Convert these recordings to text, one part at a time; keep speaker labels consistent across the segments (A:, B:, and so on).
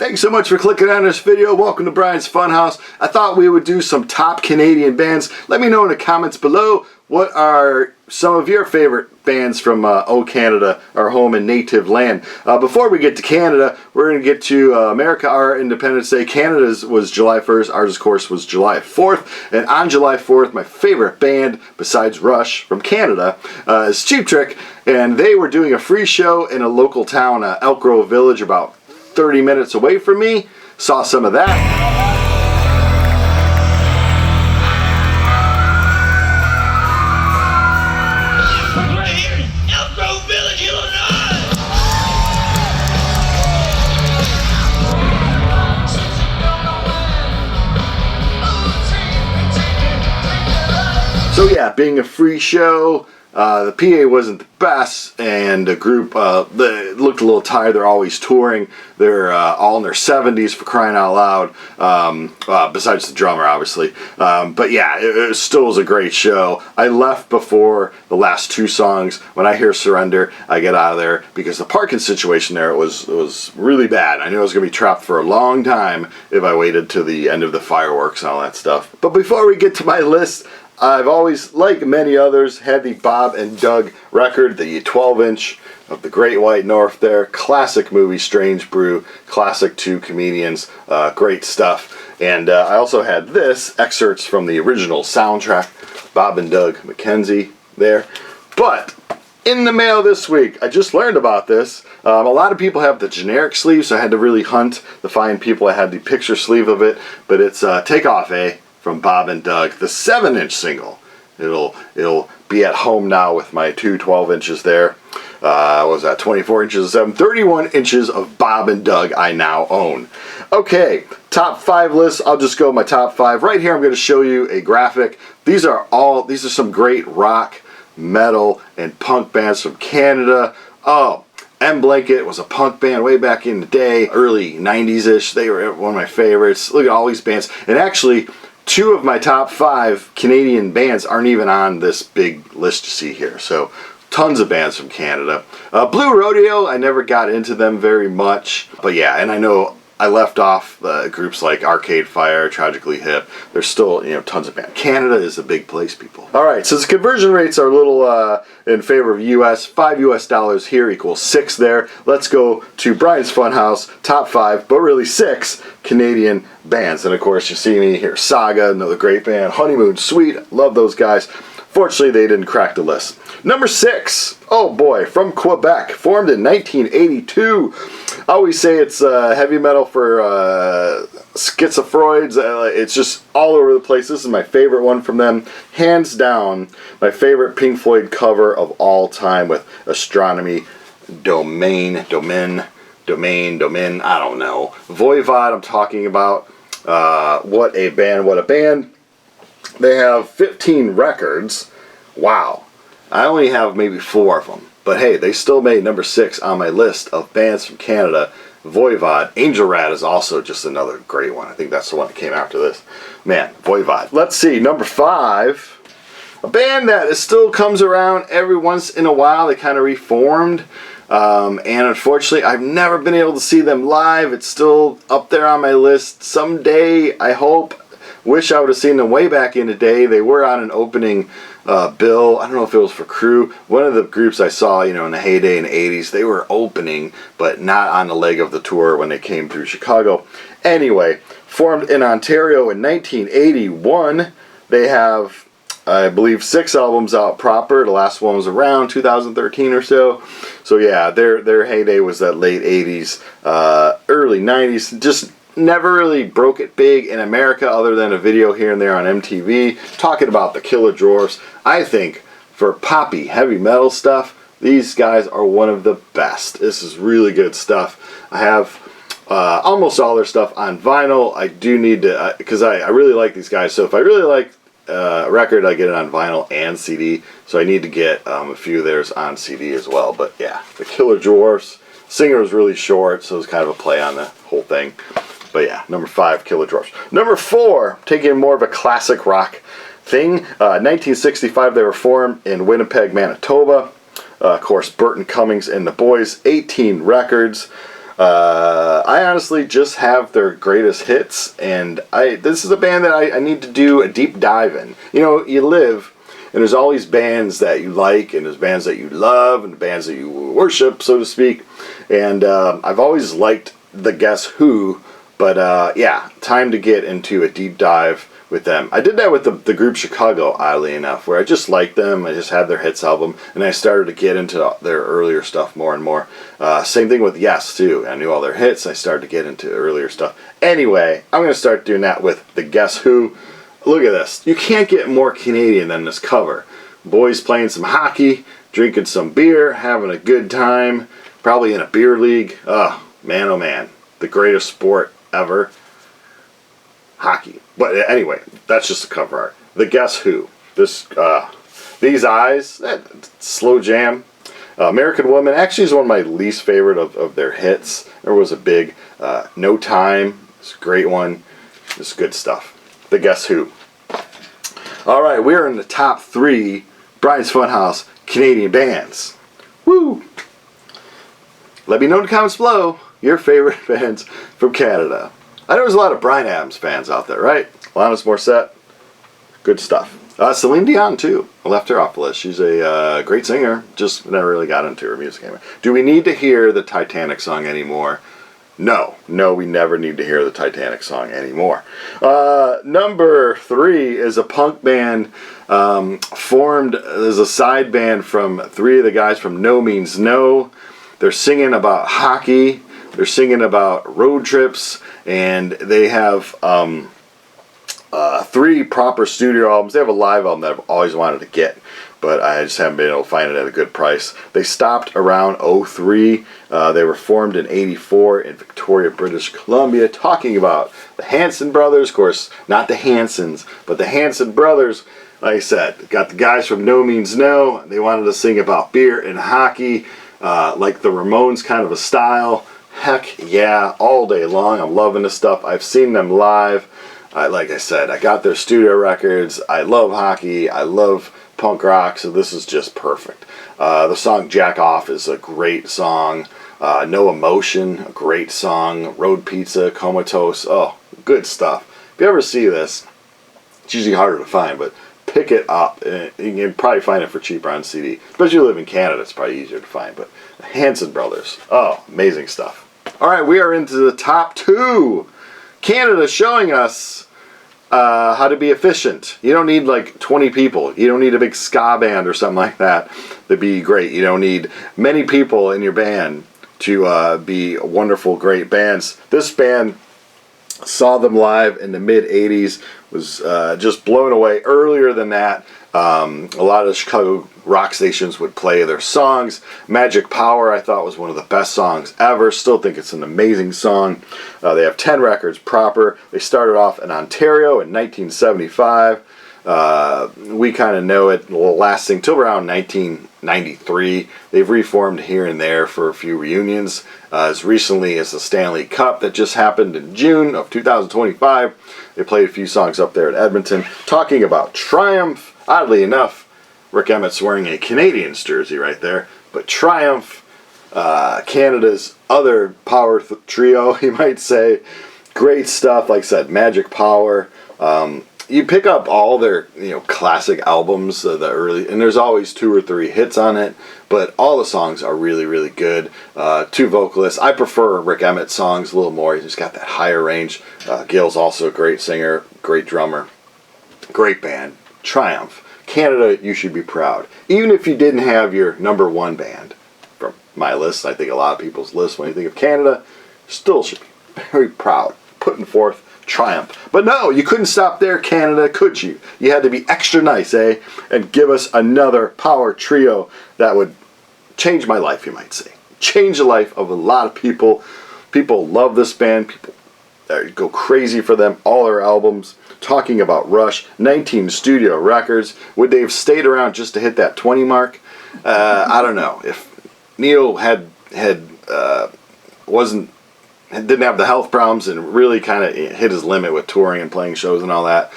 A: Thanks so much for clicking on this video. Welcome to Brian's Funhouse. I thought we would do some top Canadian bands. Let me know in the comments below what are some of your favorite bands from Canada, our home and native land. Before we get to Canada, we're going to get to America, our Independence Day. Canada's was July 1st, ours of course was July 4th. And on July 4th, my favorite band, besides Rush from Canada, is Cheap Trick. And they were doing a free show in a local town, Elk Grove Village, about 30 minutes away from me. Saw some of that.
B: Right here in Elk Grove Village, Illinois.
A: So yeah, being a free show, the PA wasn't the best, and the group they looked a little tired. They're always touring. They're all in their 70s, for crying out loud, besides the drummer, obviously. But yeah, it still was a great show. I left before the last two songs. When I hear Surrender, I get out of there, because the parking situation there was really bad. I knew I was going to be trapped for a long time if I waited to the end of the fireworks and all that stuff. But before we get to my list, I've always, like many others, had the Bob and Doug record, the 12-inch of the Great White North there. Classic movie, Strange Brew. Classic two comedians. Great stuff. And I also had this, excerpts from the original soundtrack, Bob and Doug McKenzie there. But in the mail this week, I just learned about this. A lot of people have the generic sleeve, so I had to really hunt to find people that had the picture sleeve of it. But it's Take Off A from Bob and Doug, the 7-inch single. It'll be at home now with my two 12 inches there. What was that? 24 inches of 7, 31 inches of Bob and Doug I now own. Okay, top 5 list. I'll just go my top 5. Right here I'm going to show you a graphic. These are some great rock, metal, and punk bands from Canada. Oh, M Blanket was a punk band way back in the day, early 90s-ish. They were one of my favorites. Look at all these bands. And actually, 2 of my top 5 Canadian bands aren't even on this big list you see here. So, tons of bands from Canada. Blue Rodeo, I never got into them very much. But yeah, and I know I left off groups like Arcade Fire, Tragically Hip. There's still, tons of bands. Canada is a big place, people. Alright, since conversion rates are a little in favor of US, $5 here equals 6 there. Let's go to Brian's Funhouse, top 5, but really 6 Canadian bands. And of course, you see me here, Saga, another great band, Honeymoon Suite, love those guys. Fortunately, they didn't crack the list. Number 6, oh boy, from Quebec, formed in 1982. I always say it's heavy metal for schizophrenics. It's just all over the place. This is my favorite one from them. Hands down, my favorite Pink Floyd cover of all time with Astronomy, Domain, I don't know. Voivod, I'm talking about. What a band. They have 15 records. Wow. I only have maybe 4 of them. But hey, they still made number 6 on my list of bands from Canada. Voivod. Angel Rat is also just another great one. I think that's the one that came after this. Man, Voivod. Let's see, number 5. A band that still comes around every once in a while. They kind of reformed. And unfortunately, I've never been able to see them live. It's still up there on my list. Someday, I hope. Wish I would have seen them way back in the day. They were on an opening bill. I don't know if it was for Crew. One of the groups I saw, in the heyday in the 80s, they were opening, but not on the leg of the tour when they came through Chicago. Anyway, formed in Ontario in 1981. They have, I believe, 6 albums out proper. The last one was around 2013 or so. So yeah, their heyday was that late 80s, early 90s. Just never really broke it big in America other than a video here and there on MTV talking about the Killer Dwarfs. I think for poppy heavy metal stuff, these guys are one of the best. This is really good stuff. I have almost all their stuff on vinyl. I do need to, because I really like these guys. So if I really like a record, I get it on vinyl and CD. So I need to get a few of theirs on CD as well. But yeah, the Killer Dwarfs. Singer was really short, so it was kind of a play on the whole thing. But yeah, number 5, Killer Dwarfs. Number 4, taking more of a classic rock thing. 1965, they were formed in Winnipeg, Manitoba. Of course, Burton Cummings and the Boys, 18 records. I honestly just have their greatest hits, and this is a band that I need to do a deep dive in. You know, you live, and there's all these bands that you like, and there's bands that you love, and bands that you worship, so to speak. And I've always liked the Guess Who, but yeah, time to get into a deep dive with them. I did that with the group Chicago, oddly enough, where I just liked them. I just had their hits album, and I started to get into their earlier stuff more and more. Same thing with Yes, too. I knew all their hits. I started to get into earlier stuff. Anyway, I'm going to start doing that with the Guess Who. Look at this. You can't get more Canadian than this cover. Boys playing some hockey, drinking some beer, having a good time, probably in a beer league. Oh man, the greatest sport ever. Hockey. But anyway, that's just the cover art. The Guess Who. These Eyes, slow jam. American Woman actually is one of my least favorite of their hits. There was a big No Time. It's a great one. It's good stuff. The Guess Who. All right, we are in the top 3 Brian's Funhouse Canadian bands. Woo! Let me know in the comments below your favorite bands from Canada. I know there's a lot of Bryan Adams fans out there, right? Alanis Morissette, good stuff. Celine Dion, too. I left her off the list. She's a great singer, just never really got into her music anymore. Do we need to hear the Titanic song anymore? No, we never need to hear the Titanic song anymore. Number 3 is a punk band formed as a side band from 3 of the guys from No Means No. They're singing about hockey. They're singing about road trips, and they have 3 proper studio albums. They have a live album that I've always wanted to get, but I just haven't been able to find it at a good price. They stopped around 03. They were formed in 84 in Victoria, British Columbia, talking about the Hanson brothers. Of course, not the Hansons, but the Hanson brothers. Like I said, got the guys from No Means No. They wanted to sing about beer and hockey, like the Ramones kind of a style. Heck yeah, all day long. I'm loving this stuff. I've seen them live. Like I said, I got their studio records. I love hockey. I love punk rock, so this is just perfect. The song Jack Off is a great song. No Emotion, a great song. Road Pizza, Comatose, oh, good stuff. If you ever see this, it's usually harder to find, but pick it up. You can probably find it for cheaper on CD. Especially if you live in Canada, it's probably easier to find. But the Hanson Brothers, oh, amazing stuff. All right, we are into the top 2. Canada showing us how to be efficient. You don't need like 20 people. You don't need a big ska band or something like that to be great. You don't need many people in your band to be wonderful, great bands. This band, saw them live in the mid-'80s, was just blown away. Earlier than that, a lot of the Chicago rock stations would play their songs. Magic Power, I thought, was one of the best songs ever. Still think it's an amazing song. They have 10 records proper. They started off in Ontario in 1975. We kind of know it lasting till around 1993. They've reformed here and there for a few reunions. As recently as the Stanley Cup that just happened in June of 2025. They played a few songs up there at Edmonton. Talking about Triumph, oddly enough, Rick Emmett's wearing a Canadiens jersey right there. But Triumph, Canada's other power trio, you might say. Great stuff, like I said, Magic Power. You pick up all their classic albums, the early, and there's always 2 or 3 hits on it, but all the songs are really, really good. 2 vocalists. I prefer Rick Emmett's songs a little more. He's just got that higher range. Gil's also a great singer, great drummer, great band. Triumph. Canada, you should be proud. Even if you didn't have your number 1 band from my list, I think a lot of people's list, when you think of Canada, still should be very proud, putting forth Triumph. But no, you couldn't stop there, Canada, could you? You had to be extra nice, eh? And give us another power trio that would change my life, you might say. Change the life of a lot of people. People love this band. People go crazy for them. All their albums. Talking about Rush, 19 studio records. Would they have stayed around just to hit that 20 mark? I don't know. If Neil didn't have the health problems and really kind of hit his limit with touring and playing shows and all that,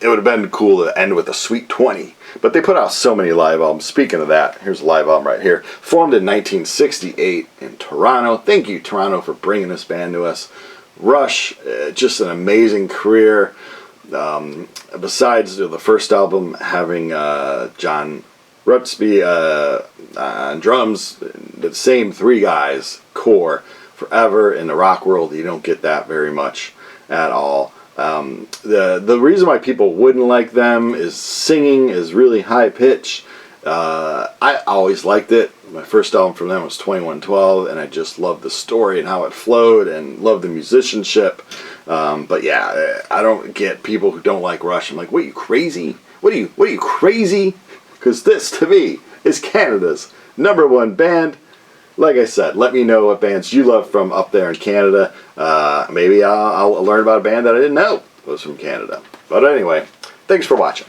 A: it would have been cool to end with a Sweet 20. But they put out so many live albums. Speaking of that, here's a live album right here. Formed in 1968 in Toronto. Thank you, Toronto, for bringing this band to us. Rush, just an amazing career. Besides the first album having John Rutsby on drums, the same three guys, core, forever in the rock world. You don't get that very much at all. The reason why people wouldn't like them is singing is really high pitch. I always liked it. My first album from them was 2112, and I just loved the story and how it flowed, and loved the musicianship. But yeah, I don't get people who don't like Rush. I'm like, what, are you crazy? What are you crazy? Because this, to me, is Canada's #1 band. Like I said, let me know what bands you love from up there in Canada. Maybe I'll learn about a band that I didn't know was from Canada. But anyway, thanks for watching.